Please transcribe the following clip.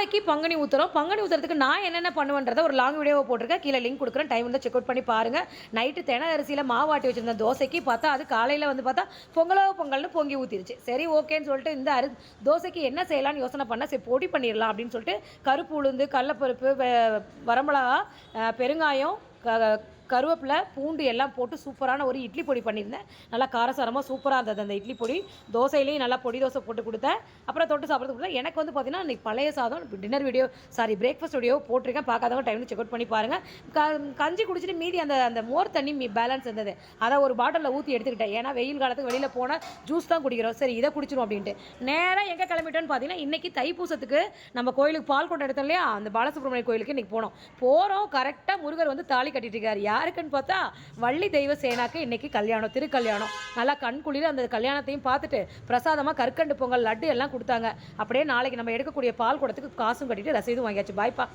நாளைக்கு பங்குனி உத்திரம். பங்குனி உத்திரத்துக்கு நான் என்னென்ன பண்ணுவேன்றத ஒரு லாங் வீடியோவா போட்டிருக்கேன். கீழ லிங்க் குடுக்குறேன். டைம் இருந்தா செக் அவுட் பண்ணி பாருங்க. நைட்டு தென அரிசியில மாவு ஆட்டி வச்சிருந்த தோசைக்கு பார்த்தா, அது காலையில வந்து பார்த்தா, பொங்கலோ பொங்கல்னு பொங்கி ஊத்திருச்சு. சரி ஓகேன்னு சொல்லிட்டு இந்த தோசைக்கு என்ன செய்யலாம்னு யோசனை பண்ணேன். சரி பொடி பண்ணிரலாம் அப்படின்னு சொல்லிட்டு, கருப்பு உளுந்து, கடலப்பருப்பு, வரமிளகா, பெருங்காயம், கருவேப்பிலை, பூண்டு எல்லாம் போட்டு சூப்பரான ஒரு இட்லி பொடி பண்ணியிருந்தேன். நல்லா காரசாரமா சூப்பரா இருந்தது அந்த இட்லி பொடி. தோசையிலேயும் நல்லா பொடி தோசை போட்டு குடுத்தேன். அப்புறம் தொட்டு சாப்பிட்றதுக்கு குடுத்தேன். எனக்கு வந்து பார்த்தீங்கன்னா, இன்னைக்கு பழைய சாதம் டின்னர் வீடியோ பிரேக்ஃபாஸ்ட் வீடியோ போட்டிருக்கேன். பார்க்காதவங்க டைம்ல செக் அவுட் பண்ணி பாருங்க. கஞ்சி குடிச்சிட்டு மீதி அந்த அந்த மோர் தண்ணி பேலன்ஸ் இருந்தது. அதை ஒரு பாட்டிலில் ஊற்றி எடுத்துக்கிட்டேன். ஏன்னா வெயில் காலத்துக்கு வெளியில் போனால் ஜூஸ் தான் குடிக்கிறோம். சரி இதை குடிச்சிரும் அப்படின்ட்டு. நேராக எங்கே கிளம்பிட்டோன்னு பார்த்தீங்கன்னா, இன்னைக்கு தைப்பூசத்துக்கு நம்ம கோயிலுக்கு பால் கொண்டு எடுத்தோம் இல்லையா, அந்த பாலசுப்ரமணிய கோயிலுக்கு இன்னைக்கு போகிறோம். கரெக்டாக முருகர் வந்து தாலி கட்டிட்டு இருக்காரு. யாருக்குன்னு பார்த்தா வள்ளி தெய்வ சேனாக்கு இன்னைக்கு கல்யாணம், திருக்கல்யாணம். நல்லா கண்குளிர அந்த கல்யாணத்தையும் பார்த்துட்டு பிரசாதமாக கற்கண்டு பொங்கல், லட்டு எல்லாம் கொடுத்தாங்க. அப்படியே நாளைக்கு நம்ம எடுக்கக்கூடிய பால் குடத்துக்கு காசும் கட்டிட்டு ரசீதும் வாங்கியாச்சு. பாய்ப்பா.